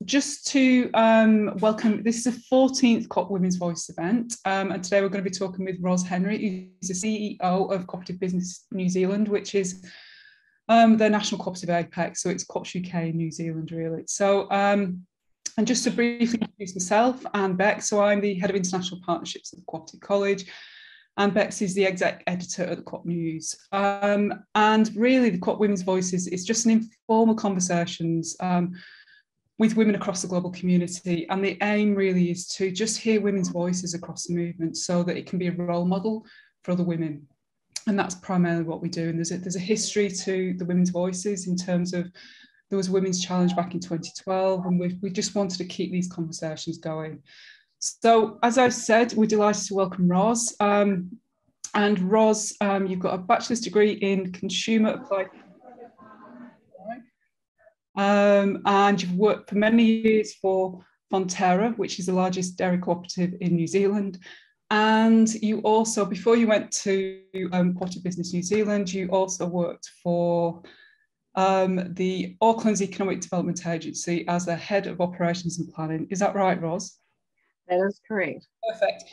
Just to welcome, this is the 14th COP Women's Voice event, and today we're going to be talking with Ros Henry, who's the CEO of Cooperative Business New Zealand, which is their national cooperative apex, so it's COPS UK in New Zealand, really. And just to briefly introduce myself and Bex, so I'm the Head of International Partnerships at the Cooperative College, and Bex is the exec editor at the COP News. And really the COP Women's Voices is just an informal conversations with women across the global community. And the aim really is to just hear women's voices across the movement so that it can be a role model for other women. And that's primarily what we do. And there's a history to the women's voices in terms of there was a women's challenge back in 2012, and we just wanted to keep these conversations going. So, as I've said, we're delighted to welcome Ros. And Ros, you've got a bachelor's degree in consumer applied, and you've worked for many years for Fonterra, which is the largest dairy cooperative in New Zealand. And you also, before you went to Cooperative Business New Zealand, you also worked for the Auckland's Economic Development Agency as the head of operations and planning. Is that right, Ros? That is correct. Perfect.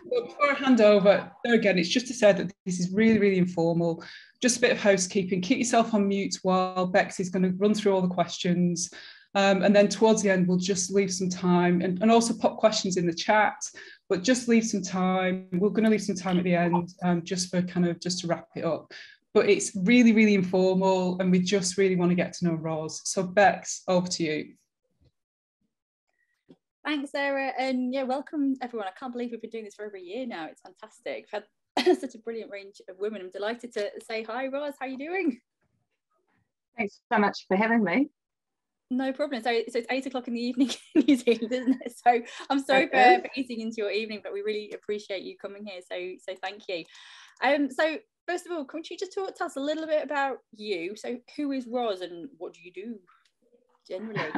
Well, before I hand over, there again, it's just to say that this is really, really informal. Just a bit of housekeeping. Keep yourself on mute while Bex is going to run through all the questions. And then towards the end, we'll just leave some time and also pop questions in the chat, but just leave some time. We're going to leave some time at the end just to wrap it up. But it's really, really informal, and we just really want to get to know Ros. So Bex, over to you. Thanks, Sarah, and yeah, welcome everyone. I can't believe we've been doing this for over a year now. It's fantastic. We've had such a brilliant range of women. I'm delighted to say hi, Ros. How are you doing? Thanks so much for having me. No problem. So it's 8 o'clock in the evening in New Zealand, isn't it? So I'm sorry for eating into your evening, but we really appreciate you coming here. So thank you. So first of all, can you just tell us a little bit about you? So who is Ros and what do you do generally?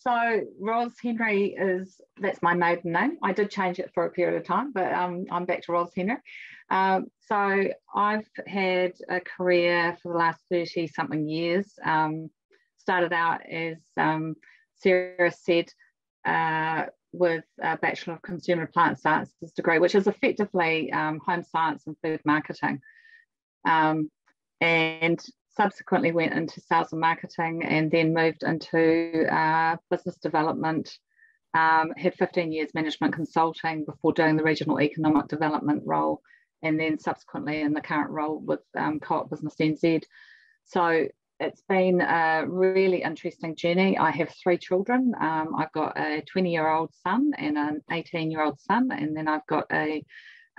So Ros Henry that's my maiden name. I did change it for a period of time, but I'm back to Ros Henry. So I've had a career for the last 30 something years. Started out as Sarah said, with a Bachelor of Consumer Applied Sciences degree, which is effectively home science and food marketing. And subsequently went into sales and marketing and then moved into business development. Had 15 years management consulting before doing the regional economic development role, and then subsequently in the current role with Co-op Business NZ. So it's been a really interesting journey. I have 3 children. I've got a 20-year-old son and an 18-year-old son, and then I've got a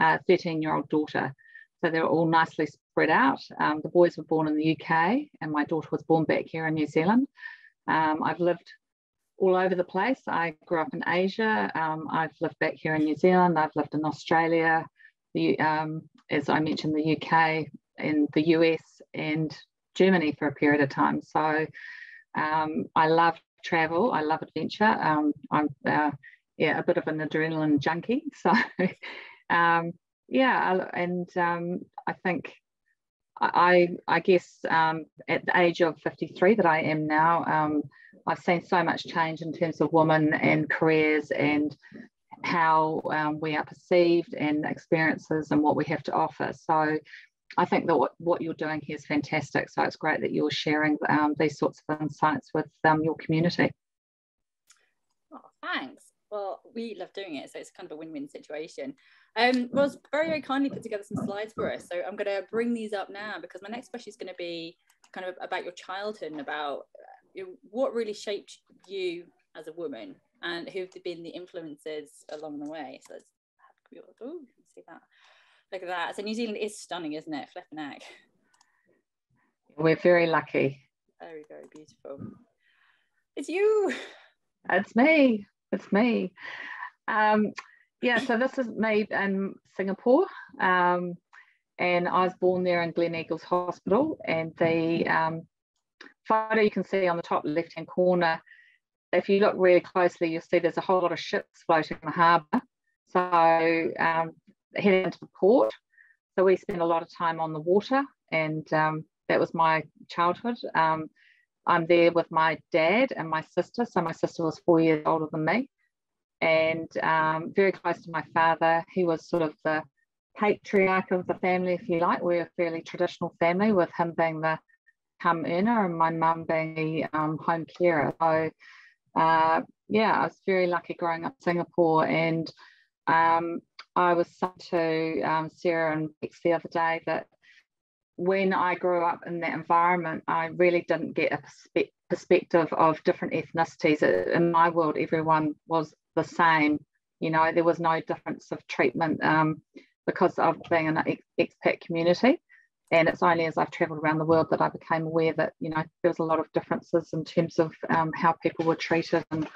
13-year-old daughter. So they're all nicely spread out. The boys were born in the UK and my daughter was born back here in New Zealand. I've lived all over the place. I grew up in Asia. I've lived back here in New Zealand. I've lived in Australia, as I mentioned, the UK, and the US and Germany for a period of time. So I love travel. I love adventure. I'm a bit of an adrenaline junkie. So I think I guess at the age of 53 that I am now, I've seen so much change in terms of women and careers and how we are perceived and experiences and what we have to offer. So I think that what you're doing here is fantastic. So it's great that you're sharing these sorts of insights with your community. Oh, thanks. Well, we love doing it, so it's kind of a win-win situation. Ros very, very kindly put together some slides for us, so I'm going to bring these up now because my next question is going to be kind of about your childhood and about what really shaped you as a woman and who've been the influences along the way. So let's you can see that. Look at that. So New Zealand is stunning, isn't it? Flipping heck. We're very lucky. Very, very beautiful. It's you. It's me. It's me. So this is me in Singapore. And I was born there in Gleneagles Hospital. And the photo you can see on the top left-hand corner, if you look really closely, you'll see there's a whole lot of ships floating in the harbour. So heading into the port. So we spent a lot of time on the water, and that was my childhood. I'm there with my dad and my sister. So my sister was 4 years older than me, and very close to my father. He was sort of the patriarch of the family, if you like. We're a fairly traditional family, with him being the income earner and my mum being the home carer. So yeah, I was very lucky growing up in Singapore. And I was saying to Sarah and Bex the other day that when I grew up in that environment, I really didn't get a perspective of different ethnicities. In my world, everyone was the same. You know, there was no difference of treatment because of being in an expat community. And it's only as I've travelled around the world that I became aware that, you know, there was a lot of differences in terms of how people were treated and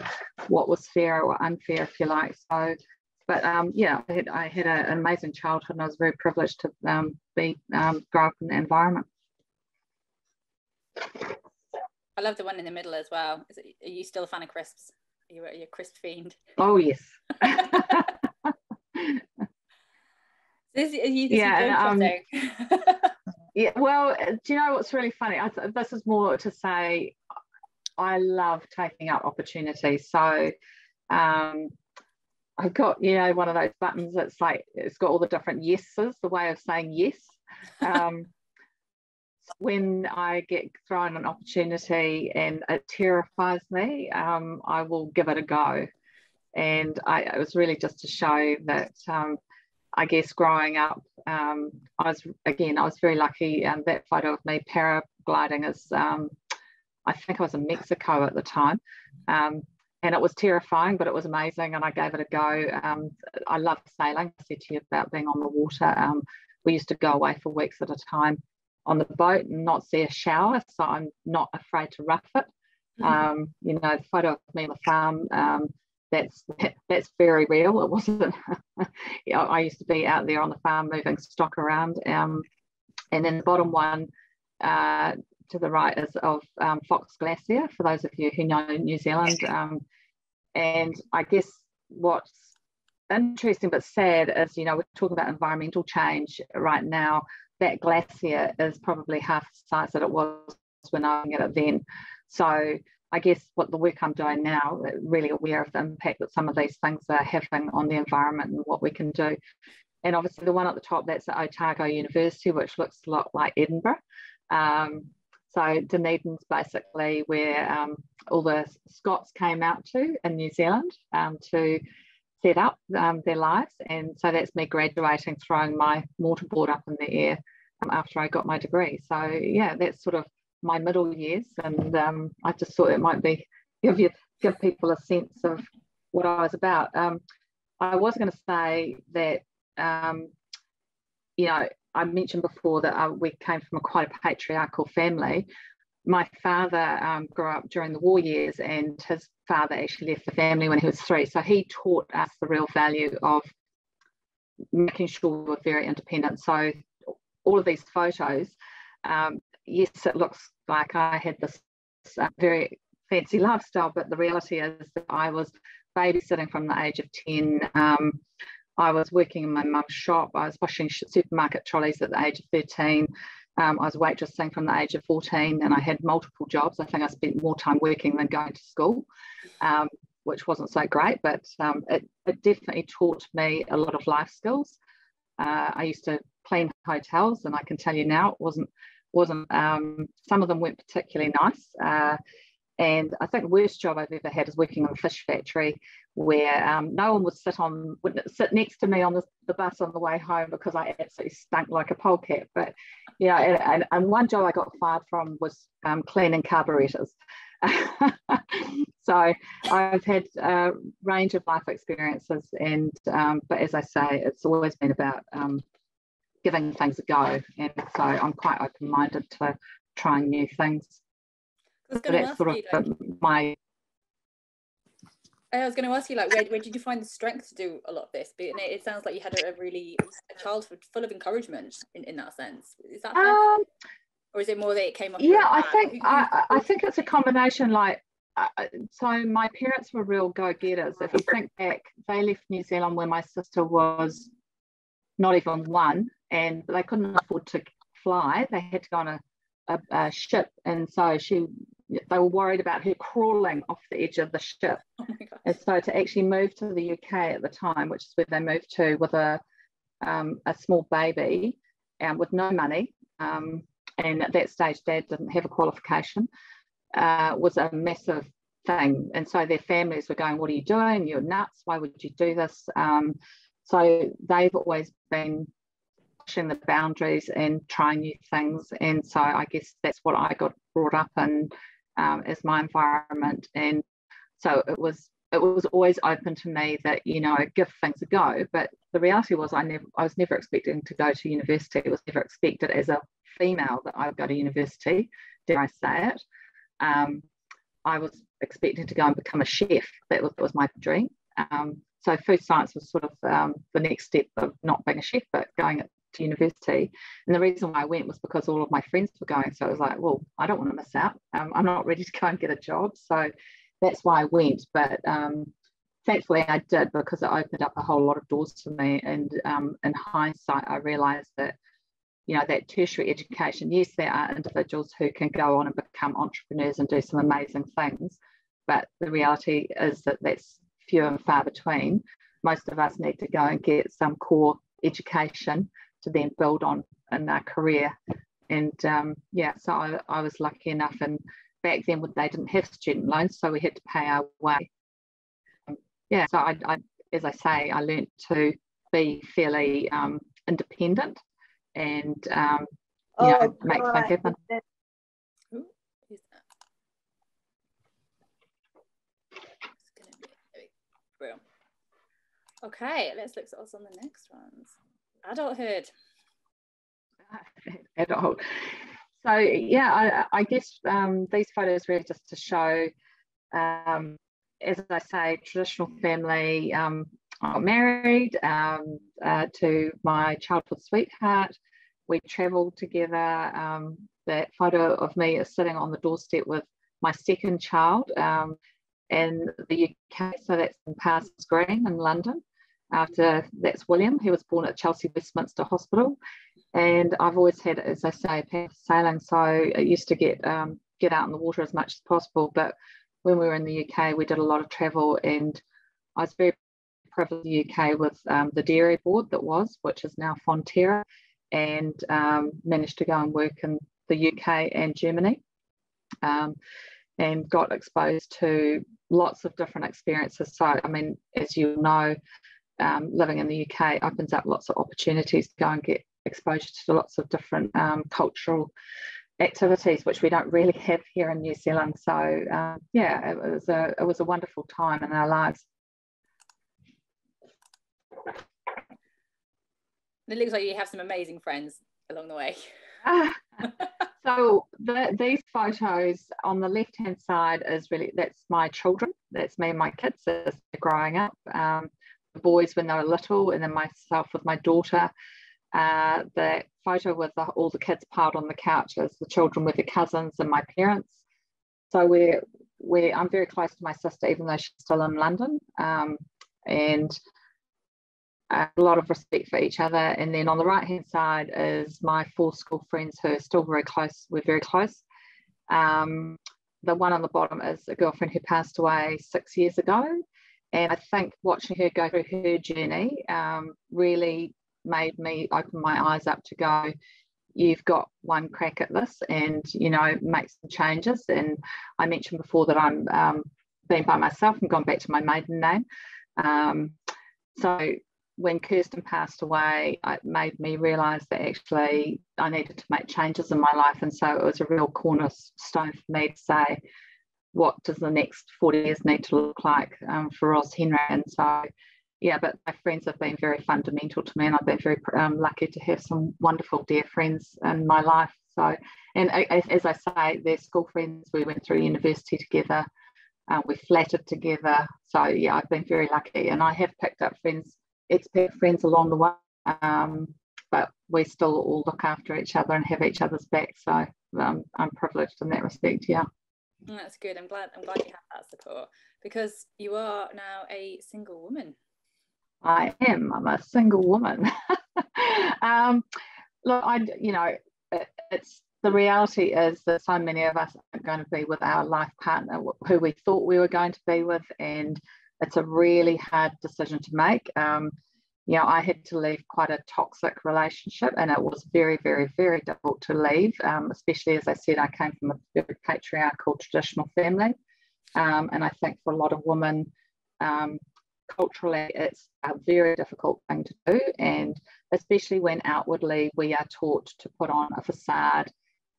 what was fair or unfair, if you like. So, but yeah, I had an amazing childhood, and I was very privileged to grow up in the environment. I love the one in the middle as well. Are you still a fan of crisps? Are you a crisp fiend? Oh, yes. Yeah, well, do you know what's really funny? This is more to say I love taking up opportunities. So I've got, you know, one of those buttons that's like, it's got all the different yeses, the way of saying yes. When I get thrown an opportunity and it terrifies me, I will give it a go. And it was really just to show that I guess growing up, I was very lucky. That photo of me paragliding is, I think I was in Mexico at the time. And it was terrifying, but it was amazing, and I gave it a go. I love sailing. I said to you about being on the water. We used to go away for weeks at a time on the boat and not see a shower, so I'm not afraid to rough it. You know, the photo of me on the farm, that's very real. It wasn't. You know, I used to be out there on the farm moving stock around, and then the bottom one to the right is of Fox Glacier, for those of you who know New Zealand. And I guess what's interesting but sad is, you know, we're talking about environmental change right now. That glacier is probably half the size that it was when I was at it then. So I guess what the work I'm doing now, really aware of the impact that some of these things are having on the environment and what we can do. And obviously the one at the top, that's at Otago University, which looks a lot like Edinburgh. So Dunedin's basically where all the Scots came out to in New Zealand to set up their lives. And so that's me graduating, throwing my mortarboard up in the air after I got my degree. So yeah, that's sort of my middle years. And I just thought it might be give people a sense of what I was about. I was going to say that, you know, I mentioned before that we came from quite a patriarchal family. My father grew up during the war years, and his father actually left the family when he was 3. So he taught us the real value of making sure we were very independent. So all of these photos, yes, it looks like I had this very fancy lifestyle, but the reality is that I was babysitting from the age of 10. I was working in my mum's shop. I was washing supermarket trolleys at the age of 13. I was waitressing from the age of 14, and I had multiple jobs. I think I spent more time working than going to school, which wasn't so great, but it definitely taught me a lot of life skills. I used to clean hotels, and I can tell you now it wasn't some of them weren't particularly nice. And I think the worst job I've ever had is working in a fish factory, where no one would sit next to me on the bus on the way home because I absolutely stunk like a polecat. But you know, and one job I got fired from was cleaning carburetors. So I've had a range of life experiences, and but as I say, it's always been about giving things a go, and so I'm quite open-minded to trying new things. I was going to ask you, like, where did you find the strength to do a lot of this? But it sounds like you had a childhood full of encouragement in that sense. Is that fair? Or is it more that it came up? Yeah, I think it's a combination. Like, so my parents were real go-getters. If you think back, they left New Zealand when my sister was not even 1, and they couldn't afford to fly. They had to go on a ship, and so she they were worried about her crawling off the edge of the ship. Oh my gosh. And so to actually move to the UK at the time, which is where they moved to with a small baby with no money, and at that stage Dad didn't have a qualification, was a massive thing. And so their families were going, what are you doing? You're nuts. Why would you do this? So they've always been pushing the boundaries and trying new things. And so I guess that's what I got brought up in as my environment. And so it was always open to me that, you know, give things a go. But the reality was I was never expecting to go to university. It was never expected as a female that I would go to university, dare I say it. I was expecting to go and become a chef. That was my dream. So food science was sort of the next step of not being a chef, but going to university. And the reason why I went was because all of my friends were going. So I was like, well, I don't want to miss out. I'm not ready to go and get a job. So that's why I went. But thankfully I did, because it opened up a whole lot of doors for me. And in hindsight, I realised that, you know, that tertiary education, yes, there are individuals who can go on and become entrepreneurs and do some amazing things. But the reality is that that's few and far between. Most of us need to go and get some core education to then build on in our career. And yeah, so I was lucky enough, and back then they didn't have student loans, so we had to pay our way. Yeah, so I as I say, I learned to be fairly independent and you know, make things happen. Okay, let's look at what's on the next ones. Adulthood. Adulthood. So yeah, I guess these photos really just to show, as I say, traditional family. I got married to my childhood sweetheart. We travelled together. That photo of me is sitting on the doorstep with my second child in the UK. So that's in Parsons Green in London. After that's William, he was born at Chelsea Westminster Hospital. And I've always had, as I say, sailing, so I used to get out in the water as much as possible. But when we were in the UK, we did a lot of travel, and I was very privileged in the UK with the dairy board which is now Fonterra, and managed to go and work in the UK and Germany, and got exposed to lots of different experiences. So, I mean, as you know, living in the UK opens up lots of opportunities to go and get exposure to lots of different cultural activities, which we don't really have here in New Zealand. So yeah, it was a wonderful time in our lives. It looks like you have some amazing friends along the way. So these photos on the left hand side is really, that's my children, that's me and my kids as they're growing up, the boys when they were little, and then myself with my daughter. The photo with all the kids piled on the couch is the children with their cousins and my parents. So I'm very close to my sister, even though she's still in London, and a lot of respect for each other. And then on the right hand side is my 4 school friends who are still very close. We're very close. The one on the bottom is a girlfriend who passed away 6 years ago, and I think watching her go through her journey really made me open my eyes up to go, you've got one crack at this, and, you know, make some changes. And I mentioned before that I'm being by myself and gone back to my maiden name. So when Kirsten passed away, it made me realise that actually I needed to make changes in my life. And so it was a real cornerstone for me to say, what does the next 40 years need to look like for Ros Henry? And so, yeah, but my friends have been very fundamental to me, and I've been very lucky to have some wonderful dear friends in my life. So, and as I say, they're school friends. We went through university together. We flattered together. So, yeah, I've been very lucky, and I have picked up friends, expat friends along the way, but we still all look after each other and have each other's back. So I'm privileged in that respect, yeah. That's good. I'm glad you have that support, because you are now a single woman. I am. I'm a single woman. Look, it's the reality is that so many of us weren't going to be with our life partner who we thought we were going to be with, and it's a really hard decision to make. You know, I had to leave quite a toxic relationship, and it was very, very, very difficult to leave, especially, as I said, I came from a very patriarchal, traditional family. And I think for a lot of women, culturally, it's a very difficult thing to do. And especially when outwardly we are taught to put on a facade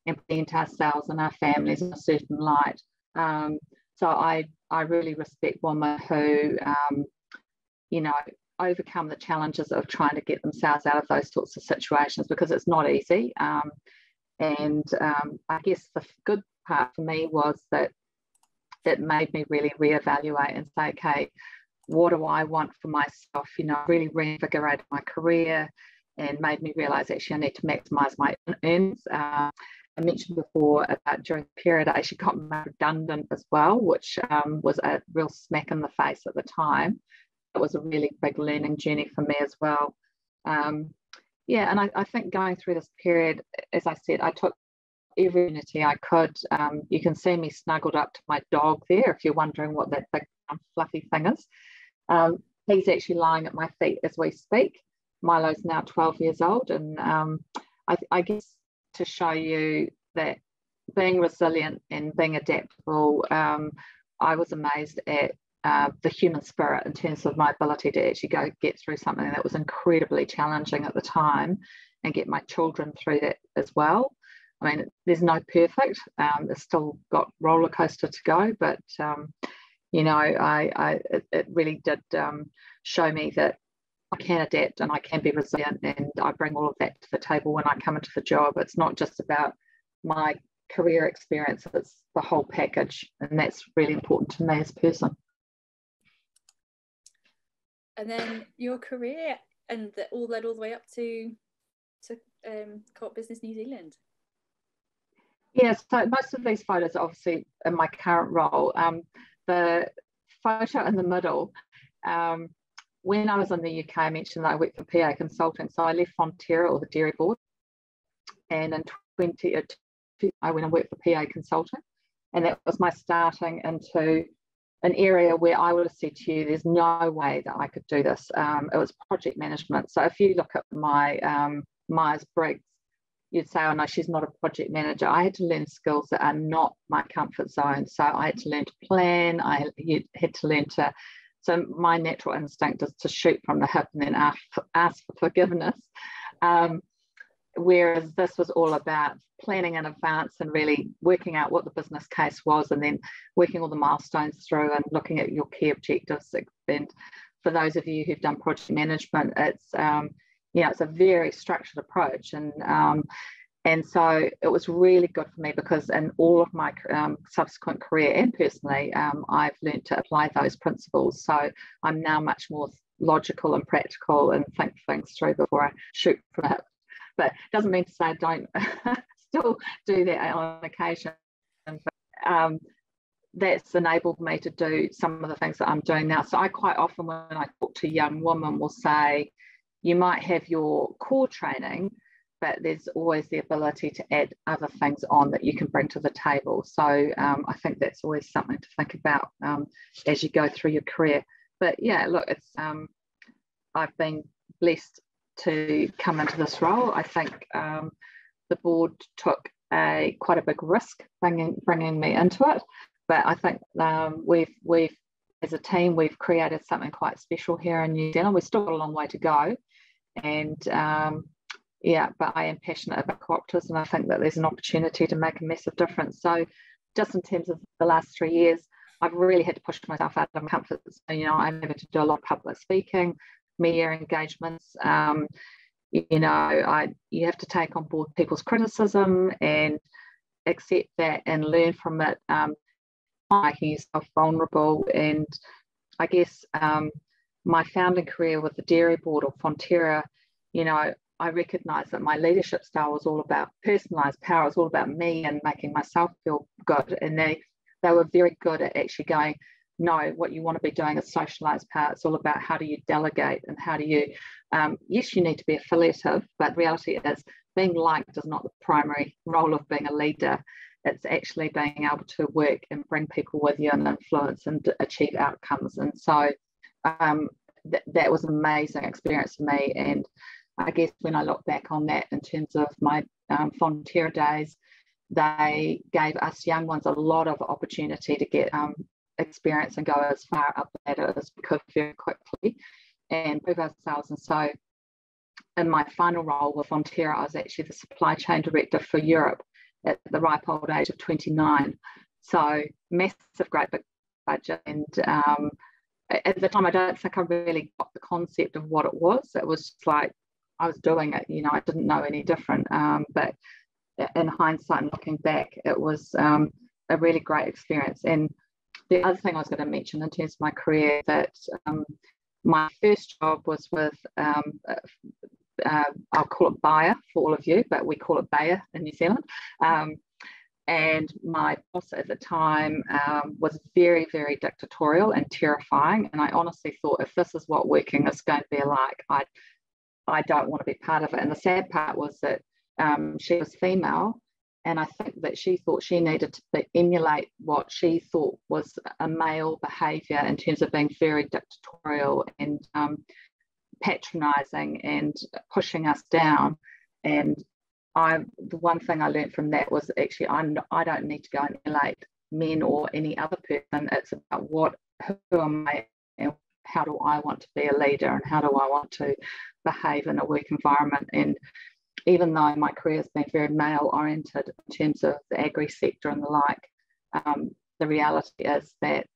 and present ourselves and our families in a certain light. So I really respect women who, you know, overcome the challenges of trying to get themselves out of those sorts of situations, because it's not easy. I guess the good part for me was that it made me really reevaluate and say, okay, what do I want for myself? You know, really reinvigorated my career and made me realize actually I need to maximize my earnings. I mentioned before about during the period I actually got redundant as well, which was a real smack in the face at the time. It was a really big learning journey for me as well. Yeah, and I think going through this period, as I said, I took every opportunity I could. You can see me snuggled up to my dog there, if you're wondering what that big fluffy thing is. He's actually lying at my feet as we speak. Milo's now 12 years old, and I guess to show you that being resilient and being adaptable, I was amazed at the human spirit in terms of my ability to actually go get through something that was incredibly challenging at the time and get my children through that as well. I mean, there's no perfect, it's still got roller coaster to go, but you know, it really did show me that I can adapt and I can be resilient, and I bring all of that to the table when I come into the job. It's not just about my career experience, it's the whole package, and that's really important to me as a person. And then your career and all led all the way up to Co-op Business New Zealand. Yes, so most of these photos are obviously in my current role. The photo in the middle, when I was in the UK, I mentioned that I worked for PA Consulting, so I left Fonterra, or the Dairy Board, and in 2020 I went and worked for PA Consulting, and that was my starting into an area where I would have said to you, there's no way that I could do this. It was project management. So if you look at my Myers-Briggs, you'd say, oh no, she's not a project manager. I had to learn skills that are not my comfort zone. So I had to learn to plan. I had to learn to, so my natural instinct is to shoot from the hip and then ask for forgiveness. Whereas this was all about planning in advance and really working out what the business case was, and then working all the milestones through and looking at your key objectives. And for those of you who've done project management, it's it's a very structured approach, and so it was really good for me because in all of my subsequent career and personally, I've learned to apply those principles. So I'm now much more logical and practical and think things through before I shoot from it. But it doesn't mean to say I don't still do that on occasion. But, that's enabled me to do some of the things that I'm doing now. So I quite often, when I talk to young women, will say, you might have your core training, but there's always the ability to add other things on that you can bring to the table. So I think that's always something to think about as you go through your career. But yeah, look, it's I've been blessed to come into this role. I think the board took quite a big risk bringing me into it, but I think we've as a team we've created something quite special here in New Zealand. We've still got a long way to go, and but I am passionate about cooperatives, and I think that there's an opportunity to make a massive difference. So just in terms of the last 3 years, I've really had to push myself out of my comfort zone. You know, I'm having to do a lot of public speaking, media engagements. You have to take on board people's criticism and accept that and learn from it, making yourself vulnerable. And I guess my founding career with the Dairy Board or Fonterra, I recognised that my leadership style was all about personalised power. It was all about me and making myself feel good. And they were very good at actually going, no, what you want to be doing is socialised power. It's all about how do you delegate and how do you, yes, you need to be affiliative, but reality is being liked is not the primary role of being a leader. It's actually being able to work and bring people with you and influence and achieve outcomes. And so that was an amazing experience for me. And I guess when I look back on that in terms of my Fonterra days, they gave us young ones a lot of opportunity to get experience and go as far up the ladder as we could very quickly and prove ourselves. And so in my final role with Fonterra, I was actually the supply chain director for Europe at the ripe old age of 29. So massive, great big budget. And at the time, I don't think I really got the concept of what it was. It was just like I was doing it, you know, I didn't know any different. But in hindsight and looking back, it was a really great experience. And the other thing I was going to mention in terms of my career, that my first job was with, I'll call it Bayer for all of you, but we call it Bayer in New Zealand. And my boss at the time was very, very dictatorial and terrifying. And I honestly thought, if this is what working is going to be like, I don't want to be part of it. And the sad part was that she was female, and I think that she thought she needed to emulate what she thought was a male behaviour in terms of being very dictatorial and patronising and pushing us down. And the one thing I learned from that was actually I don't need to go and emulate men or any other person. It's about who am I and how do I want to be a leader and how do I want to behave in a work environment. And even though my career has been very male oriented in terms of the agri sector and the like, the reality is that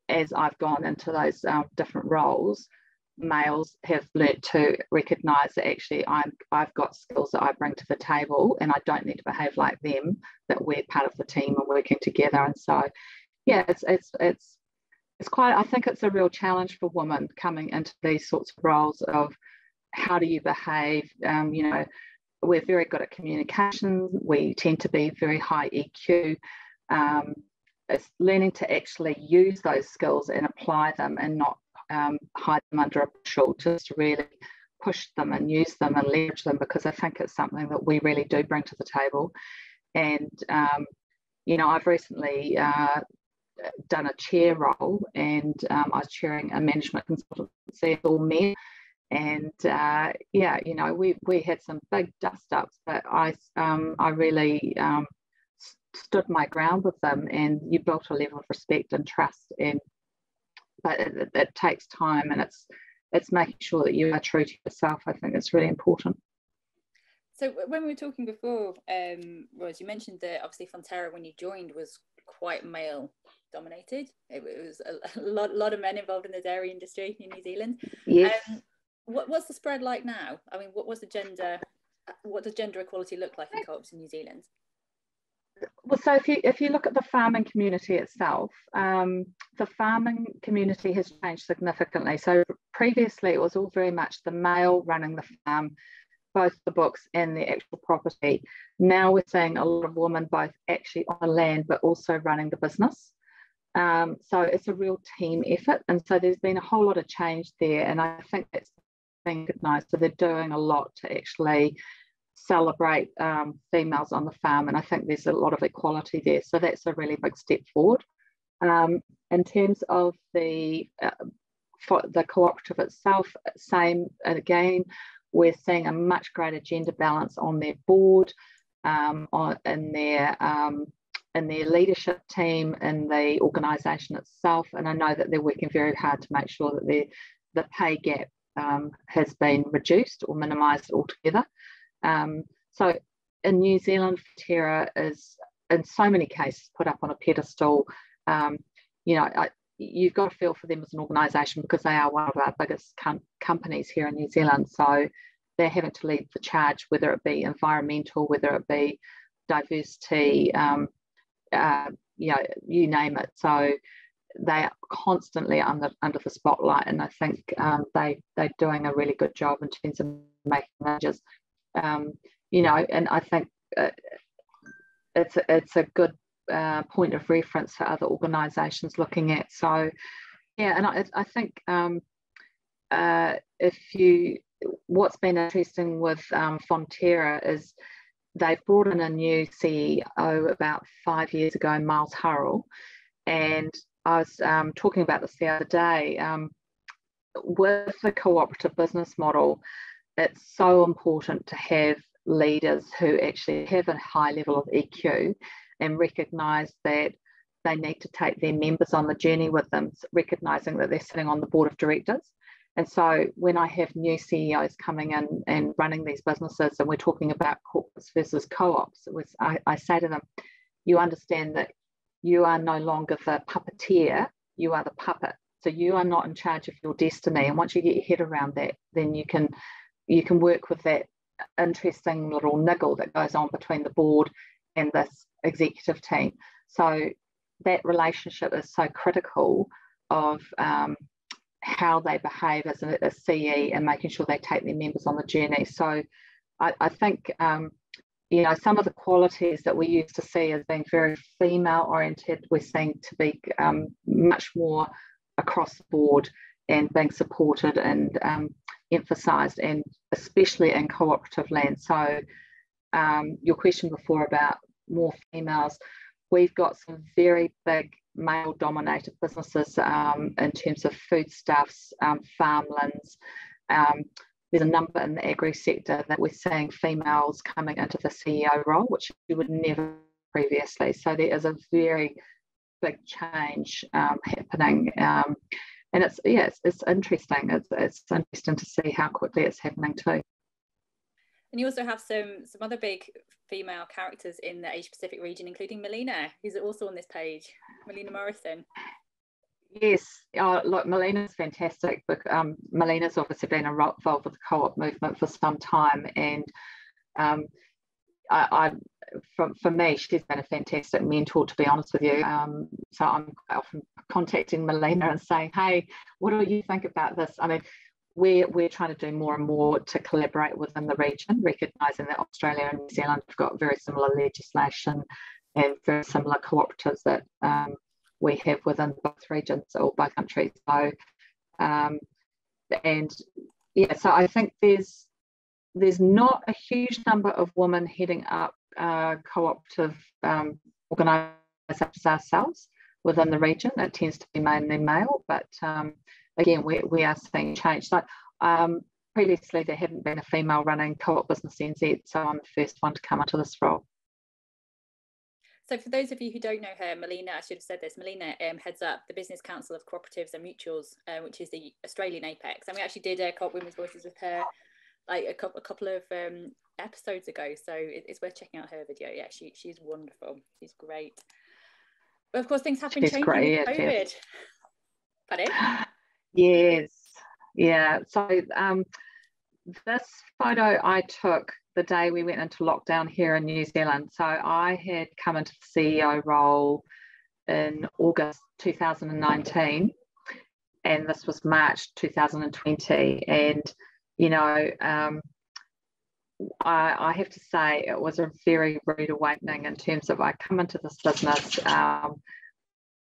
as I've gone into those different roles, males have learnt to recognise that actually I've got skills that I bring to the table and I don't need to behave like them, that we're part of the team and working together. And so yeah, it's quite, I think it's a real challenge for women coming into these sorts of roles of how do you behave. You know, we're very good at communication, we tend to be very high EQ. It's learning to actually use those skills and apply them and not hide them under a bushel, just to really push them and use them and leverage them, because I think it's something that we really do bring to the table. And you know, I've recently done a chair role, and I was chairing a management consultancy, all men. And yeah, you know, we had some big dust ups, but I really stood my ground with them, and you built a level of respect and trust. And but it takes time, and it's making sure that you are true to yourself. I think it's really important. So when we were talking before, Ros, you mentioned that obviously Fonterra, when you joined, was quite male dominated. It was a lot of men involved in the dairy industry in New Zealand. Yes. What's the spread like now? I mean, what does gender equality look like in co-ops in New Zealand? Well, so if you look at the farming community itself, the farming community has changed significantly. So previously it was all very much the male running the farm, both the books and the actual property. Now we're seeing a lot of women both actually on the land but also running the business. So it's a real team effort, and so there's been a whole lot of change there, and I think that's being recognised. So they're doing a lot to actually celebrate females on the farm, and I think there's a lot of equality there, so that's a really big step forward. In terms of for the cooperative itself, same again, we're seeing a much greater gender balance on their board, in their leadership team, in the organisation itself, and I know that they're working very hard to make sure that the pay gap has been reduced or minimised altogether. So in New Zealand, Fonterra is in so many cases put up on a pedestal. You know, you've got to feel for them as an organisation, because they are one of our biggest companies here in New Zealand. So they're having to lead the charge, whether it be environmental, whether it be diversity, you know, you name it. So they are constantly under the spotlight, and I think they're doing a really good job in terms of making changes. You know, and I think it's a good point of reference for other organisations looking at. So yeah, and I think what's been interesting with Fonterra is they've brought in a new CEO about 5 years ago, Miles Hurrell, and I was talking about this the other day. With the cooperative business model, it's so important to have leaders who actually have a high level of EQ and recognise that they need to take their members on the journey with them, recognising that they're sitting on the board of directors. And so when I have new CEOs coming in and running these businesses, and we're talking about corporates versus co-ops, I say to them, you understand that you are no longer the puppeteer, you are the puppet. So you are not in charge of your destiny. And once you get your head around that, then you can work with that interesting little niggle that goes on between the board and this executive team. So that relationship is so critical of how they behave as a CE and making sure they take their members on the journey. So I think, some of the qualities that we used to see as being very female oriented, we're seeing to be much more across the board and being supported and emphasised, and especially in cooperative land. So your question before about more females, we've got some very big male dominated businesses in terms of foodstuffs, farmlands. There's a number in the agri sector that we're seeing females coming into the CEO role, which you would never previously. So there is a very big change happening. And it's interesting. It's interesting to see how quickly it's happening too. And you also have some other big female characters in the Asia Pacific region, including Melina, who's also on this page. Melina Morrison. Yes, look, Melina's fantastic. But Melina's obviously been involved with the co-op movement for some time, and for me, she's been a fantastic mentor, to be honest with you. So I'm often contacting Melina and saying, hey, what do you think about this? I mean, we're trying to do more and more to collaborate within the region, recognising that Australia and New Zealand have got very similar legislation and very similar cooperatives that we have within both regions or both countries. So, so I think there's not a huge number of women heading up cooperative organisations such as ourselves within the region. It tends to be mainly male, but again, we are seeing change. So previously there hadn't been a female running Co-op Business NZ, so I'm the first one to come into this role. So for those of you who don't know her, Melina, I should have said this, Melina heads up the Business Council of Cooperatives and Mutuals, which is the Australian apex. And we actually did Co-op Women's Voices with her like a couple of episodes ago. So it's worth checking out her video. Yeah, she's wonderful. She's great. But of course, things have been changing with COVID. Pardon? Yes. Yeah. So this photo I took the day we went into lockdown here in New Zealand. So I had come into the CEO role in August 2019, and this was March 2020. And, I have to say it was a very rude awakening in terms of I come into this business.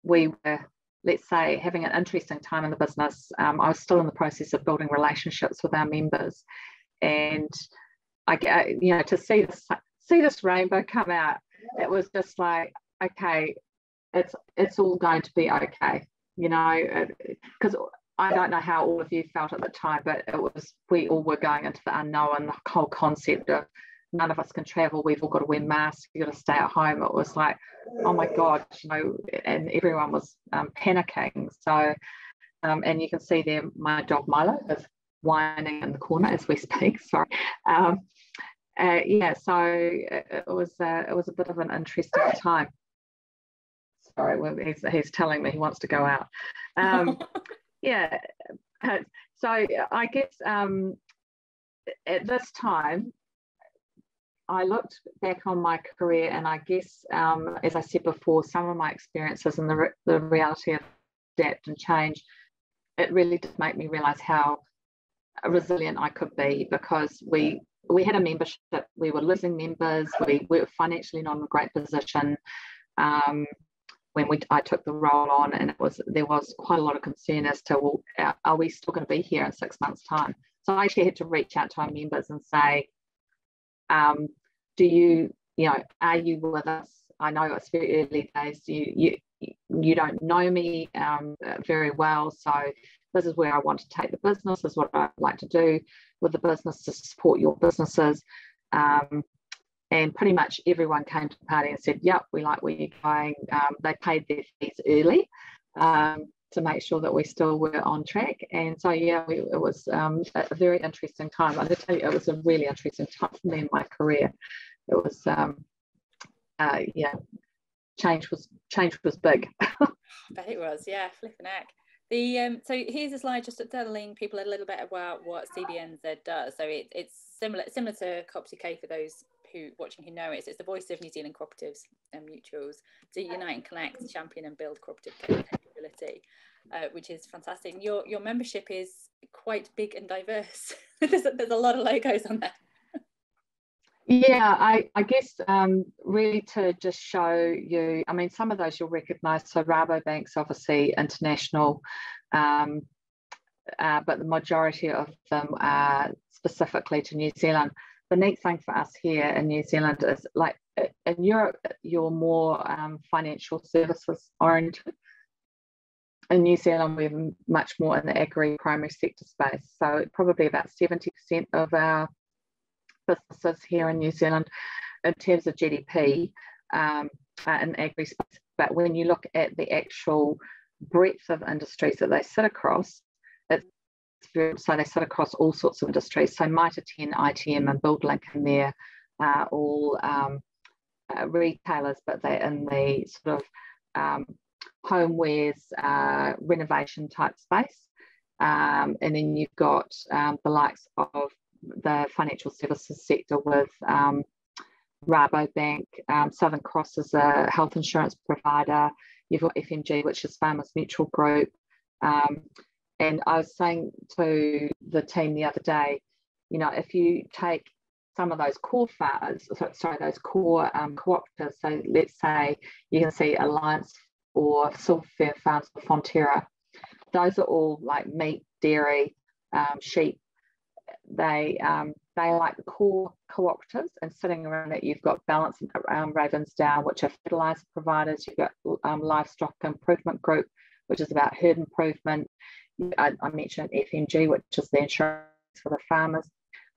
We were, let's say, having an interesting time in the business. I was still in the process of building relationships with our members, and to see this rainbow come out, it was just like, okay, it's all going to be okay, because I don't know how all of you felt at the time, but we all were going into the unknown. The whole concept of none of us can travel, we've all got to wear masks, you've got to stay at home. It was like, oh my God, and everyone was panicking. So, and you can see there my dog Milo is whining in the corner as we speak. Sorry. So it was a bit of an interesting time. Sorry, he's telling me he wants to go out. So I guess at this time, I looked back on my career, and I guess, as I said before, some of my experiences and the reality of adapt and change, it really did make me realise how resilient I could be, because we had a membership, we were losing members, we were financially not in a great position when I took the role on, and there was quite a lot of concern as to, well, are we still going to be here in 6 months' time? So I actually had to reach out to our members and say, do you, are you with us? I know it's very early days. You don't know me very well, so this is where I want to take the business. This is what I'd like to do with the business to support your businesses. And pretty much everyone came to the party and said, yep, we like where you're going. They paid their fees early to make sure that we still were on track. And so, yeah, it was a very interesting time. I'll tell you, it was a really interesting time for me in my career. It was, change was big. I bet it was, yeah, flipping heck. So here's a slide just telling people a little bit about what CBNZ does. So it's similar to Co-op2K for those who know it. So it's the voice of New Zealand cooperatives and mutuals to unite and connect, champion and build cooperative capability, which is fantastic. And your membership is quite big and diverse. there's a lot of logos on there. Yeah, I guess really to just show you, I mean, some of those you'll recognise. So Rabobank's obviously international, but the majority of them are specifically to New Zealand. The neat thing for us here in New Zealand is, like in Europe, you're more financial services oriented. In New Zealand, we're much more in the agri primary sector space. So probably about 70% of our businesses here in New Zealand in terms of GDP in agri space. But when you look at the actual breadth of industries that they sit across, so they sit across all sorts of industries. So Mitre 10, ITM and BuildLink in there are all retailers, but they're in the sort of homewares, renovation type space. And then you've got the likes of the financial services sector with Rabobank. Southern Cross is a health insurance provider. You've got FMG, which is Farmers Mutual Group. And I was saying to the team the other day, if you take some of those core those core cooperatives, so let's say you can see Alliance or Silverfair Farms or Fonterra, those are all like meat, dairy, sheep. They like the core cooperatives, and sitting around it, you've got Balance and Ravensdown, which are fertiliser providers. You've got Livestock Improvement Group, which is about herd improvement. I mentioned FMG, which is the insurance for the farmers.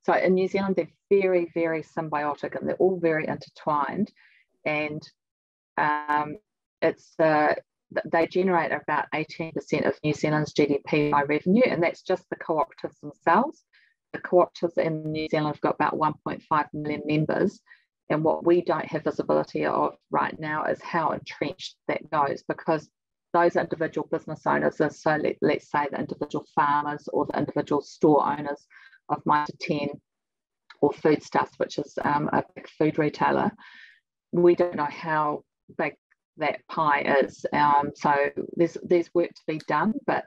So in New Zealand, they're very, very symbiotic, and they're all very intertwined. And they generate about 18% of New Zealand's GDP by revenue, and that's just the cooperatives themselves. The cooperatives in New Zealand have got about 1.5 million members, and what we don't have visibility of right now is how entrenched that goes, because those individual business owners, so let's say the individual farmers or the individual store owners of Mitre 10 or Foodstuffs, which is a big food retailer, we don't know how big that pie is. So there's work to be done, but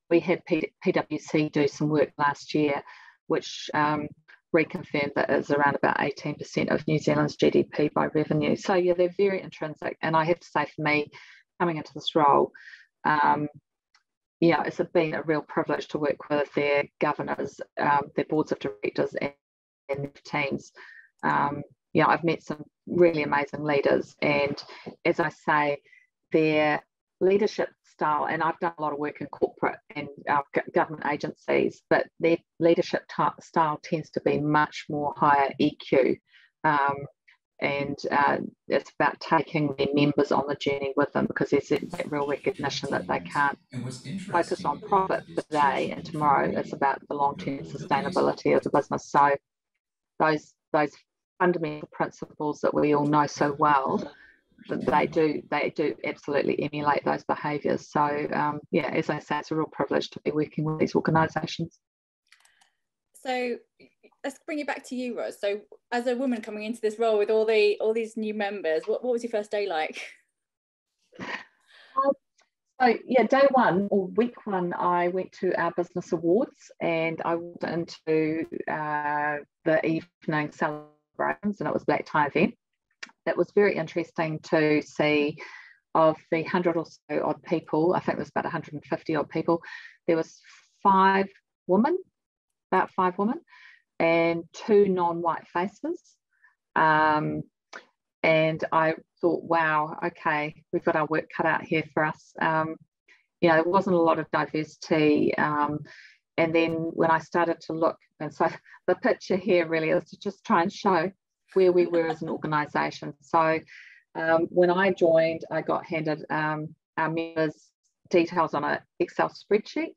we had PwC do some work last year, which reconfirmed that it's around about 18% of New Zealand's GDP by revenue. So yeah, they're very intrinsic. And I have to say, for me, coming into this role, it's been a real privilege to work with their governors, their boards of directors and their teams. I've met some really amazing leaders, and as I say, their leadership style, and I've done a lot of work in corporate and government agencies, but their leadership style tends to be much more higher EQ. And it's about taking their members on the journey with them, because there's that real recognition that they can't focus on profit today and tomorrow. It's about the long-term sustainability of the business. So those fundamental principles that we all know so well, they do absolutely emulate those behaviours. So as I say, it's a real privilege to be working with these organisations. So let's bring it back to you, Ros. So as a woman coming into this role with all these new members, what was your first day like? Day one or week one, I went to our business awards, and I walked into the evening celebrations, and it was a black tie event. It was very interesting to see, of the 100 or so odd people, I think there was about 150 odd people, there was about five women and 2 non-white faces. And I thought, wow, okay, we've got our work cut out here for us. There wasn't a lot of diversity. And then when I started to look, and so the picture here really is to just try and show where we were as an organisation. So when I joined, I got handed our members' details on an Excel spreadsheet,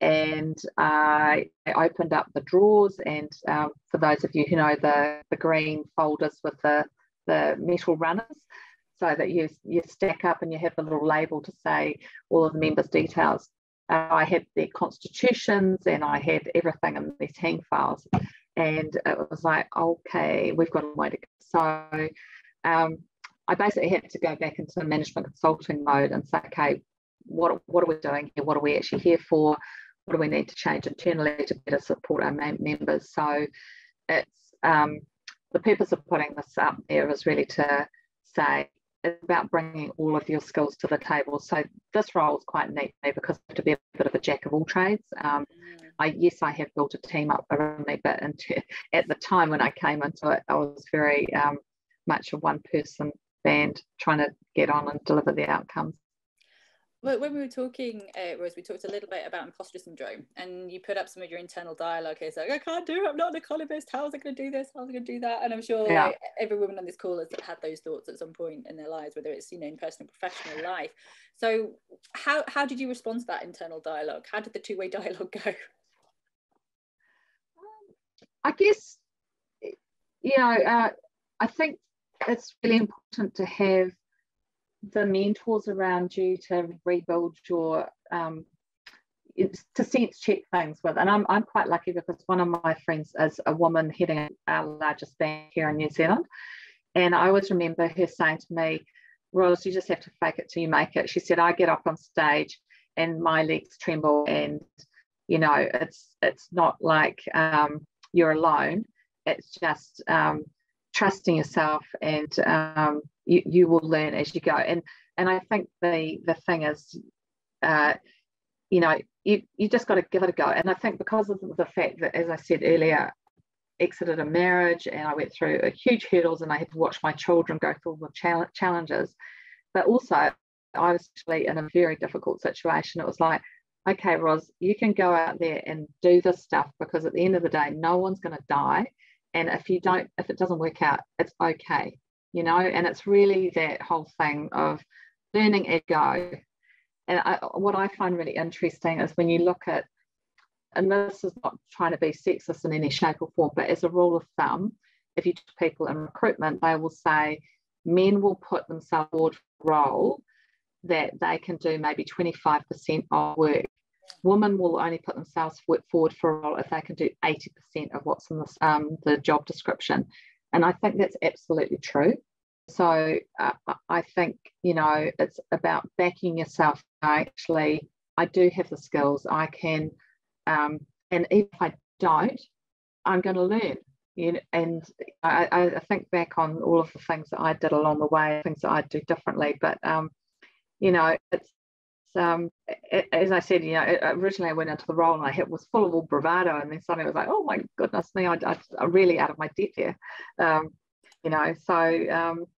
and I opened up the drawers, and for those of you who know the green folders with the metal runners, so that you stack up and you have the little label to say all of the members' details. I had their constitutions and I had everything in these hang files, and it was like, okay, we've got a way to go. So I basically had to go back into management consulting mode and say, okay, what are we doing here? What are we actually here for? What do we need to change internally to better support our members? So it's the purpose of putting this up there is really to say it's about bringing all of your skills to the table. So this role is quite neat because I have to be a bit of a jack of all trades. I have built a team up around me, but at the time when I came into it, I was very much a one-person band trying to get on and deliver the outcomes. Well, when we were talking, Rose, we talked a little bit about imposter syndrome, and you put up some of your internal dialogue. It's like, I can't do it. I'm not an economist. How was I going to do this? How was I going to do that? And I'm sure like, every woman on this call has had those thoughts at some point in their lives, whether it's in personal, professional life. So, how did you respond to that internal dialogue? How did the two-way dialogue go? I guess, I think it's really important to have the mentors around you to rebuild your to sense check things with. And I'm quite lucky because one of my friends is a woman heading our largest bank here in New Zealand, and I always remember her saying to me, Rose, you just have to fake it till you make it. She said, I get up on stage and my legs tremble, and it's not like you're alone. It's just trusting yourself, and you will learn as you go. And I think the thing is, you just got to give it a go. And I think because of the fact that, as I said earlier, exited a marriage and I went through huge hurdles and I had to watch my children go through all the challenges, but also I was actually in a very difficult situation. It was like, okay, Ros, you can go out there and do this stuff, because at the end of the day, no one's going to die. And if it doesn't work out, it's okay, and it's really that whole thing of learning as you go. And what I find really interesting is when you look at, and this is not trying to be sexist in any shape or form, but as a rule of thumb, if you talk to people in recruitment, they will say men will put themselves forward for a role that they can do maybe 25% of work. Women will only put themselves forward for a role if they can do 80% of what's in the job description. And I think that's absolutely true. So I think, it's about backing yourself. I do have the skills. I can, and if I don't, I'm going to learn. And I think back on all of the things that I did along the way, things that I'd do differently. But, it's, as I said, originally I went into the role and I was full of all bravado, and then suddenly it was like, oh my goodness me, I'm really out of my depth here, and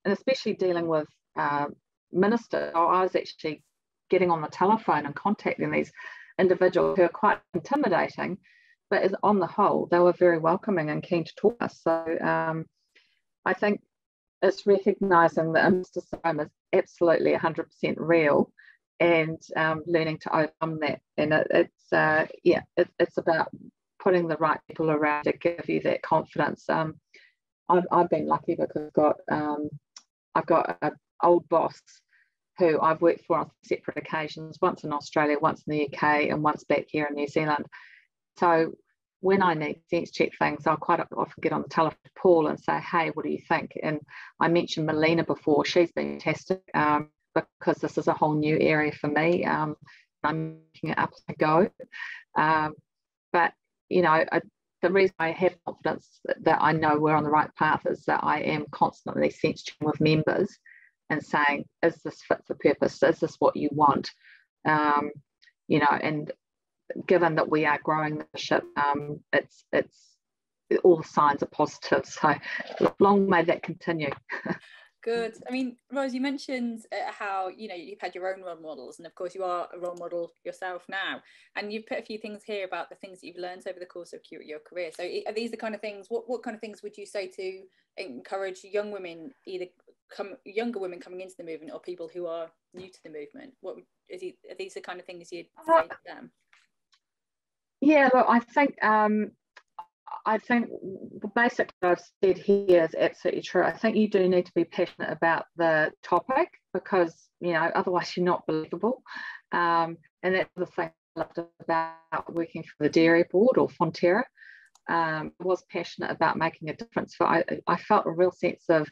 especially dealing with ministers. I was actually getting on the telephone and contacting these individuals who are quite intimidating, but on the whole, they were very welcoming and keen to talk to us. So I think it's recognising that imposter syndrome is absolutely 100% real, and learning to overcome that. And it's about putting the right people around to give you that confidence. I've been lucky because I've got an old boss who I've worked for on separate occasions, once in Australia, once in the UK, and once back here in New Zealand. So when I need sense check things, I'll quite often get on the telephone to Paul and say, hey, what do you think? And I mentioned Melina before. She's been fantastic, because this is a whole new area for me. I'm making it up as I go. But, the reason I have confidence that I know we're on the right path is that I am constantly sense checking with members and saying, is this fit for purpose? Is this what you want? And given that we are growing the ship, it's all the signs are positive. So long may that continue. Good. I mean, Rose, you mentioned how, you know, you've had your own role models, and of course you are a role model yourself now, and you've put a few things here about the things that you've learned over the course of your career. So are these the kind of things, what kind of things would you say to encourage young women, either younger women coming into the movement or people who are new to the movement? Are these the kind of things you'd say to them? Yeah, look, I think basically what I've said here is absolutely true. I think you do need to be passionate about the topic, because, you know, otherwise you're not believable. And that's the thing I loved about working for the Dairy Board, or Fonterra. I was passionate about making a difference. I felt a real sense of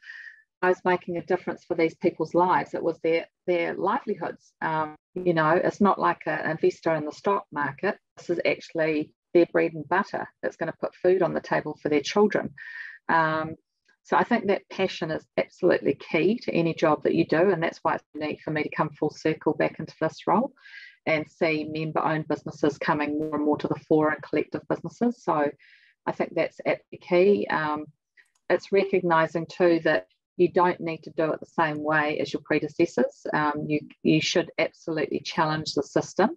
I was making a difference for these people's lives. It was their livelihoods. You know, it's not like an investor in the stock market. This is actually their bread and butter that's going to put food on the table for their children. So I think that passion is absolutely key to any job that you do, and that's why it's neat for me to come full circle back into this role and see member-owned businesses coming more and more to the fore, and collective businesses. So I think that's absolutely key. It's recognising too that you don't need to do it the same way as your predecessors. You should absolutely challenge the system.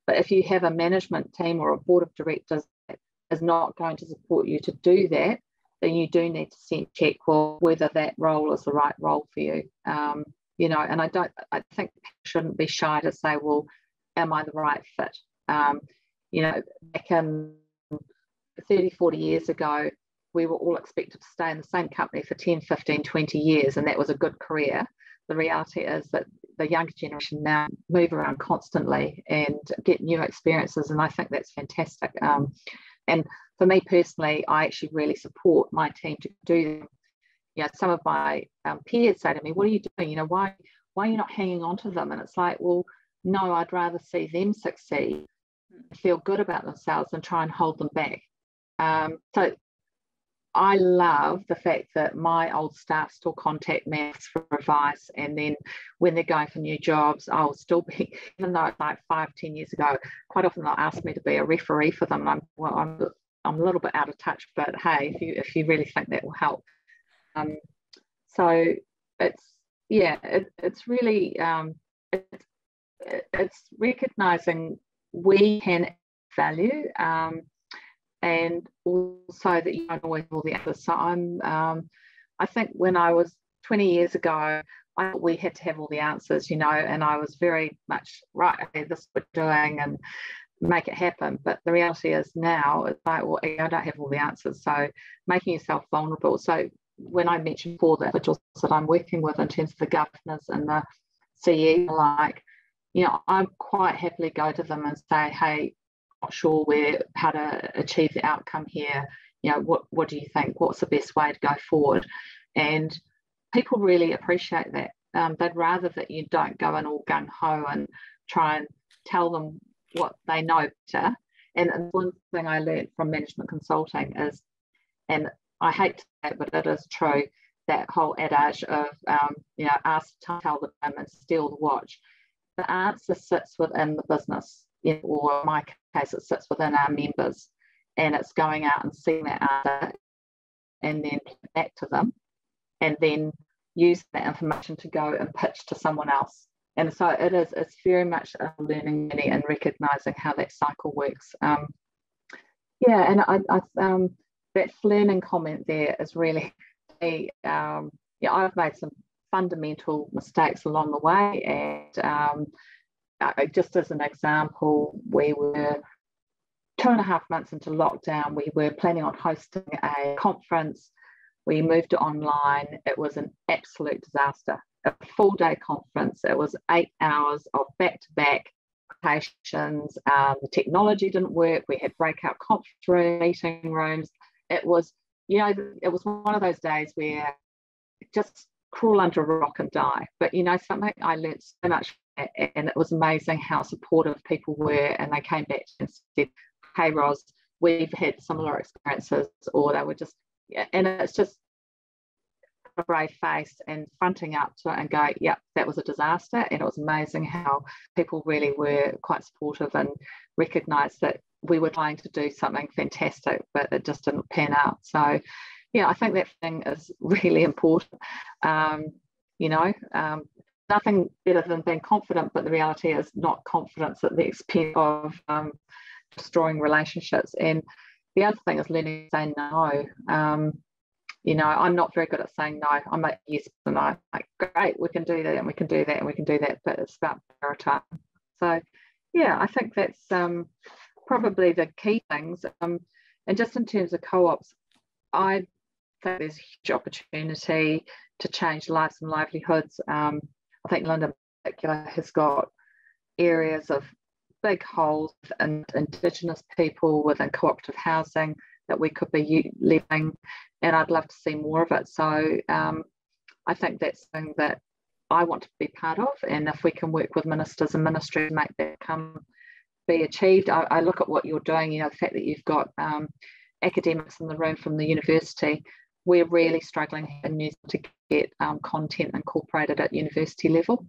But if you have a management team or a board of directors that is not going to support you to do that, then you do need to send check whether that role is the right role for you. You know, and I think people shouldn't be shy to say, well, am I the right fit? You know, back in 30, 40 years ago, we were all expected to stay in the same company for 10, 15, 20 years, and that was a good career. The reality is that the younger generation now move around constantly and get new experiences, and I think that's fantastic. And for me personally, I actually really support my team to do them. You know, some of my peers say to me, what are you doing? You know, why are you not hanging on to them? And it's like, well, no, I'd rather see them succeed, feel good about themselves, than try and hold them back. So I love the fact that my old staff still contact me for advice, and then when they're going for new jobs, I'll still be, even though it's like 5-10 years ago, quite often they'll ask me to be a referee for them. I'm a little bit out of touch, but hey, if you really think that will help. So it's really it's recognizing we can add value. And also that you don't always have all the answers. So I think when I was 20 years ago, I thought we had to have all the answers, you know, and I was very much, right, okay, this is what we're doing and make it happen. But the reality is now, it's like, well, I don't have all the answers. So making yourself vulnerable. So when I mentioned before the individuals that I'm working with in terms of the governors and the CE, like, you know, I quite happily go to them and say, hey, not sure how to achieve the outcome here. You know, what do you think? What's the best way to go forward? And people really appreciate that. They'd rather that you don't go in all gung-ho and try and tell them what they know better. And one thing I learned from management consulting is, and I hate to say it, but it is true, that whole adage of, you know, ask to tell the time and steal the watch. The answer sits within the business. Or in my case, it sits within our members, and it's going out and seeing that answer and then back to them, and then use that information to go and pitch to someone else. And so it's very much a learning journey and recognizing how that cycle works. And that learning comment there is really, I've made some fundamental mistakes along the way, and just as an example, we were 2.5 months into lockdown. We were planning on hosting a conference. We moved to online. It was an absolute disaster. A full-day conference. It was 8 hours of back-to-back presentations. The technology didn't work. We had breakout conference room, meeting rooms. It was, you know, it was one of those days where just crawl under a rock and die. But, you know, something I learned so much, and it was amazing how supportive people were, and they came back and said, hey Ros, we've had similar experiences, or they were just, and it's just a brave face and fronting up to it and go, yep, that was a disaster. And it was amazing how people really were quite supportive and recognised that we were trying to do something fantastic, but it just didn't pan out. So yeah, I think that thing is really important. You know, nothing better than being confident, but the reality is not confidence at the expense of destroying relationships. And the other thing is learning to say no. You know, I'm not very good at saying no. I'm like, yes and no. Like, great, we can do that and we can do that and we can do that, but it's about prioritizing. So yeah, I think that's probably the key things. And just in terms of co-ops, I think there's huge opportunity to change lives and livelihoods. I think Linda in particular has got areas of big holes in Indigenous people within cooperative housing that we could be living, and I'd love to see more of it. So I think that's something that I want to be part of, and if we can work with ministers and ministry to make that be achieved. I look at what you're doing, you know, the fact that you've got academics in the room from the university. We're really struggling in New Zealand to get content incorporated at university level.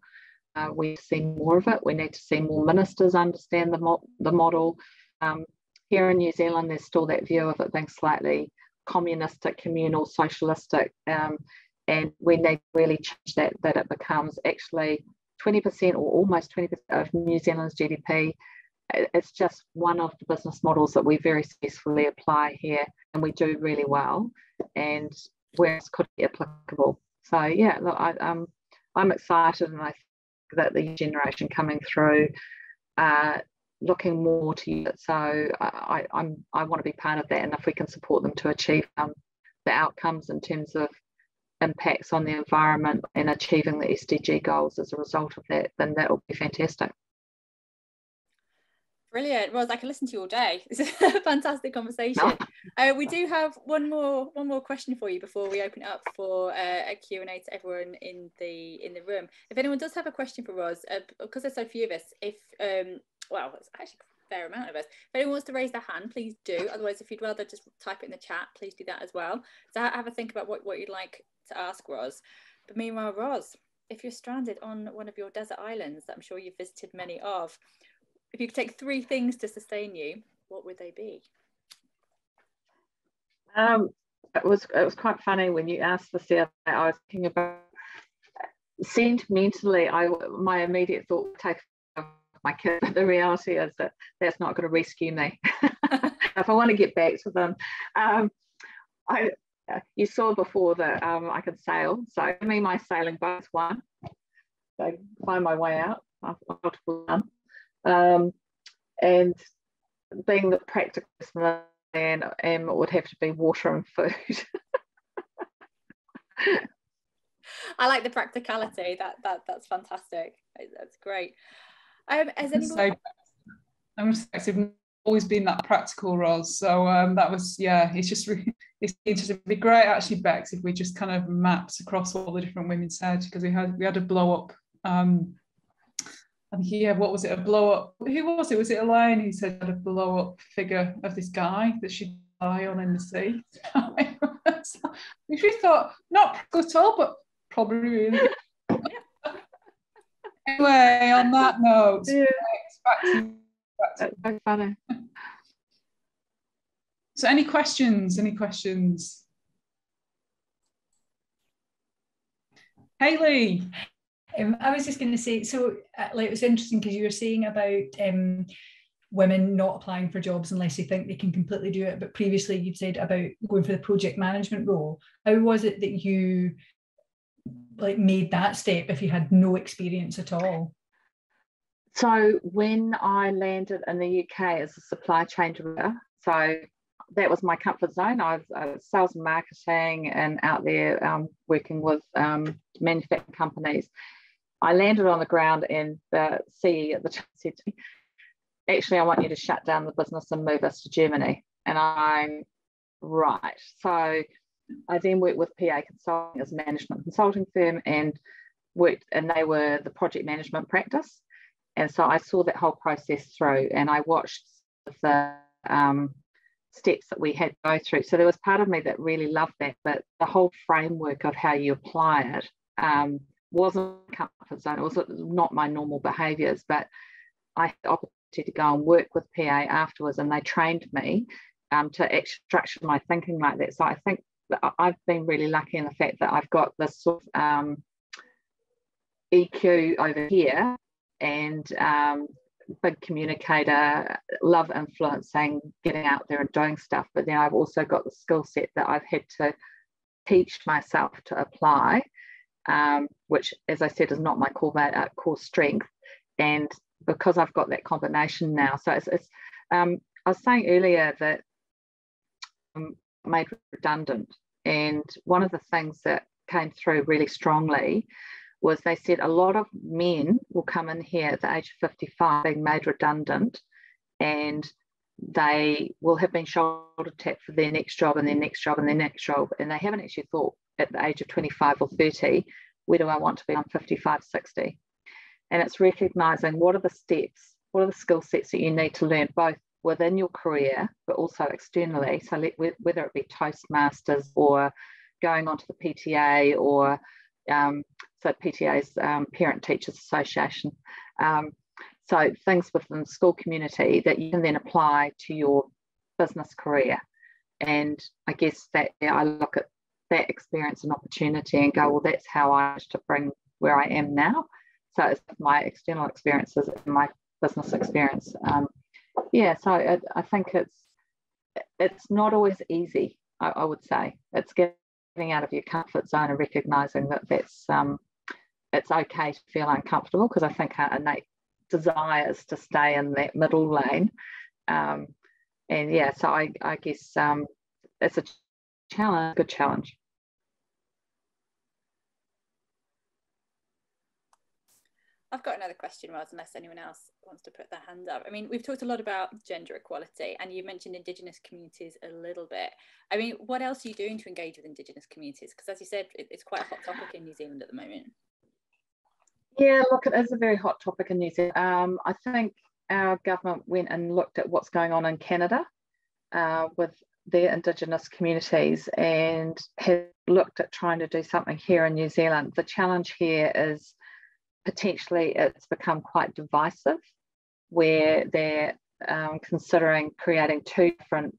We see more of it. We need to see more ministers understand the model. Here in New Zealand, there's still that view of it being slightly communistic, communal, socialistic, and we need to really change that it becomes actually 20% or almost 20% of New Zealand's GDP. It's just one of the business models that we very successfully apply here, and we do really well, and where it could be applicable. So yeah, look, I'm excited, and I think that the generation coming through looking more to use it. So I want to be part of that, and if we can support them to achieve the outcomes in terms of impacts on the environment and achieving the SDG goals as a result of that, then that will be fantastic. Brilliant. Ros, I can listen to you all day. This is a fantastic conversation. No. We do have one more question for you before we open it up for a Q&A to everyone in the room. If anyone does have a question for Ros, because there's so few of us, if well, it's actually a fair amount of us. If anyone wants to raise their hand, please do. Otherwise, if you'd rather just type it in the chat, please do that as well. So have a think about what you'd like to ask Ros. But meanwhile, Ros, if you're stranded on one of your desert islands that I'm sure you've visited many of, if you could take 3 things to sustain you, what would they be? It was quite funny when you asked this the other day. I was thinking about sentimentally. My immediate thought would take my kid, but the reality is that that's not going to rescue me. If I want to get back to them, you saw before that I could sail. So me, my sailing boat's one. So find my way out. I've multiple done. And being the practical and it would have to be water and food. I like the practicality. That's fantastic. That's great. Has anyone? I'm always been that practical, Ros. So that was, yeah. It's just really, it's interesting. It'd be great actually, Bex, if we just kind of mapped across all the different women's heads, because we had a blow up. And yeah, what was it? A blow up? Who was it? Was it Elaine who said had a blow up figure of this guy that she'd lie on in the sea? Which we thought not at all, but probably really. Anyway, on that note, yeah. Back to That's so funny. So, any questions? Any questions? Hayley. I was just going to say, so like, it was interesting because you were saying about women not applying for jobs unless they think they can completely do it. But previously you'd said about going for the project management role. How was it that you like made that step if you had no experience at all? So when I landed in the UK as a supply chain director, so that was my comfort zone. I was sales and marketing and out there working with manufacturing companies. I landed on the ground and the CE at the time said to me, actually, I want you to shut down the business and move us to Germany. And I'm right. So I then worked with PA Consulting as a management consulting firm and they were the project management practice. And so I saw that whole process through and I watched the steps that we had to go through. So there was part of me that really loved that, but the whole framework of how you apply it wasn't a comfort zone. It was not my normal behaviours, but I had the opportunity to go and work with PA afterwards, and they trained me to actually structure my thinking like that. So I think that I've been really lucky in the fact that I've got this sort of EQ over here, and big communicator, love influencing, getting out there and doing stuff. But then I've also got the skill set that I've had to teach myself to apply, which, as I said, is not my core strength. And because I've got that combination now, so it's I was saying earlier that I'm made redundant, and one of the things that came through really strongly was they said a lot of men will come in here at the age of 55 being made redundant, and they will have been shoulder tapped for their next job and their next job and their next job, and they haven't actually thought at the age of 25 or 30, where do I want to be on 55, 60? And it's recognising what are the steps, what are the skill sets that you need to learn both within your career, but also externally. So whether it be Toastmasters or going onto the PTA, or so PTA's Parent Teachers Association. So things within the school community that you can then apply to your business career. And I guess that I look at that experience and opportunity and go, well, that's how I wish to bring where I am now. So it's my external experiences and my business experience. Yeah, so I think it's not always easy, I would say. It's getting out of your comfort zone and recognising that it's okay to feel uncomfortable, because I think our innate desire is to stay in that middle lane. And yeah, so I guess it's a challenge, good challenge. I've got another question, Roz, unless anyone else wants to put their hand up. I mean, we've talked a lot about gender equality, and you mentioned Indigenous communities a little bit. I mean, what else are you doing to engage with Indigenous communities? Because as you said, it's quite a hot topic in New Zealand at the moment. Yeah, look, it is a very hot topic in New Zealand. I think our government went and looked at what's going on in Canada with their Indigenous communities, and have looked at trying to do something here in New Zealand. The challenge here is potentially it's become quite divisive, where they're considering creating two different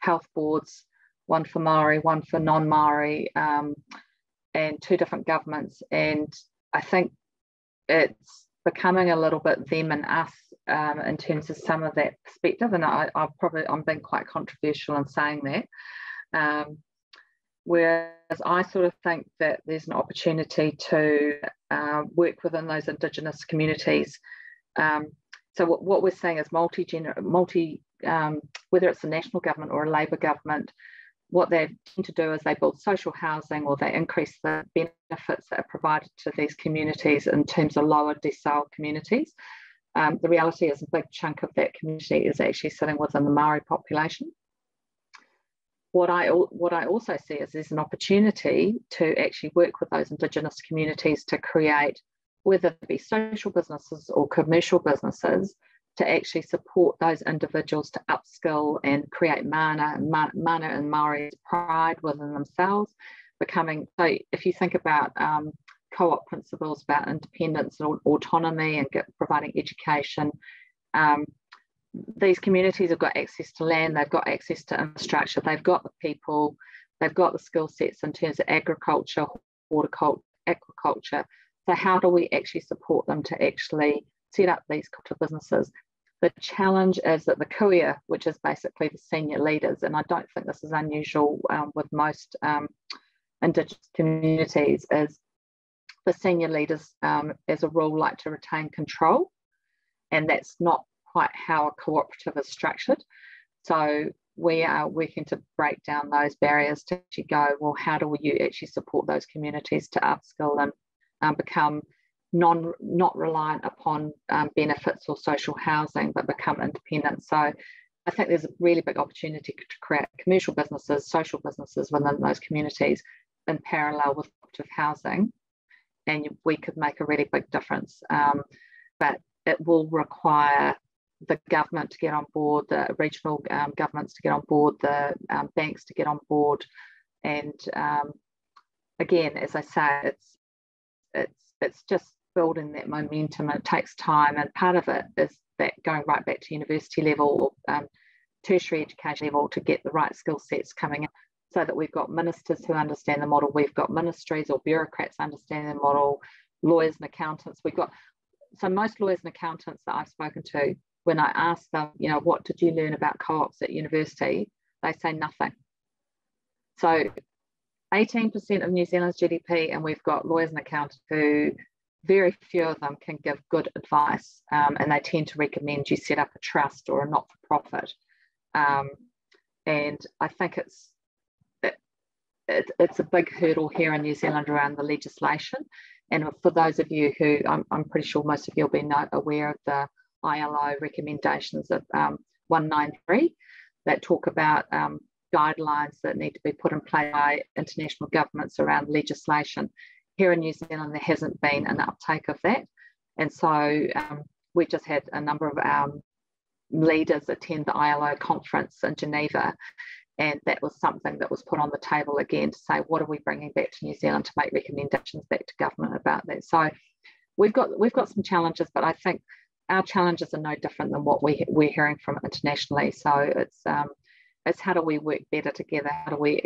health boards, one for Maori, one for non-Maori, and two different governments. And I think it's becoming a little bit them and us in terms of some of that perspective. And I'm being quite controversial in saying that. Whereas I sort of think that there's an opportunity to work within those Indigenous communities. So what we're saying is whether it's a national government or a Labour government, what they tend to do is they build social housing, or they increase the benefits that are provided to these communities in terms of lower decile communities. The reality is a big chunk of that community is actually sitting within the Maori population. What I also see is there's an opportunity to actually work with those Indigenous communities to create, whether it be social businesses or commercial businesses, to actually support those individuals to upskill and create mana and Maori pride within themselves, becoming, so if you think about co-op principles about independence and autonomy and providing education, these communities have got access to land, they've got access to infrastructure, they've got the people, they've got the skill sets in terms of agriculture, horticulture, aquaculture. So how do we actually support them to actually set up these businesses? The challenge is that the kuia, which is basically the senior leaders, and I don't think this is unusual with most Indigenous communities, is the senior leaders as a rule like to retain control, and that's not quite how a cooperative is structured. So we are working to break down those barriers to actually go, well, how do you actually support those communities to upskill and become not reliant upon benefits or social housing, but become independent. So I think there's a really big opportunity to create commercial businesses, social businesses within those communities in parallel with cooperative housing, and we could make a really big difference. But it will require the government to get on board, the regional governments to get on board, the banks to get on board, and again, as I say, it's just building that momentum. It takes time, and part of it is that going right back to university level or tertiary education level to get the right skill sets coming in, so that we've got ministers who understand the model, we've got ministries or bureaucrats understanding the model, lawyers and accountants. So most lawyers and accountants that I've spoken to, when I ask them, you know, what did you learn about co-ops at university, they say nothing. So 18% of New Zealand's GDP, and we've got lawyers and accountants who very few of them can give good advice, and they tend to recommend you set up a trust or a not-for-profit. And I think it's a big hurdle here in New Zealand around the legislation. And for those of you who, I'm pretty sure most of you will be aware of the ILO recommendations of 193 that talk about guidelines that need to be put in place by international governments around legislation. Here in New Zealand, there hasn't been an uptake of that. And so we just had a number of our leaders attend the ILO conference in Geneva, and that was something that was put on the table again to say, what are we bringing back to New Zealand to make recommendations back to government about that? So we've got some challenges, but I think our challenges are no different than what we're hearing from internationally. So it's how do we work better together? How do we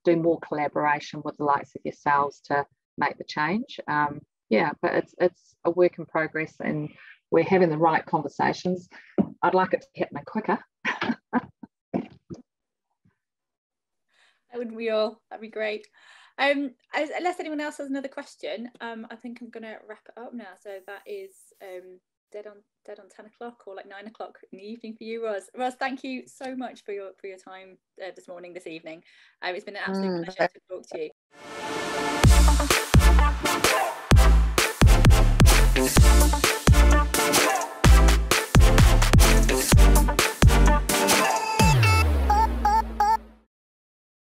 do more collaboration with the likes of yourselves to make the change? Yeah, but it's a work in progress, and we're having the right conversations. I'd like it to happen quicker. Wouldn't we all? That'd be great. Unless anyone else has another question, I think I'm gonna wrap it up now. So that is dead on 10 o'clock or like 9 o'clock in the evening for you, Ros. Ros, thank you so much for your time this evening. It's been an absolute pleasure to talk to you.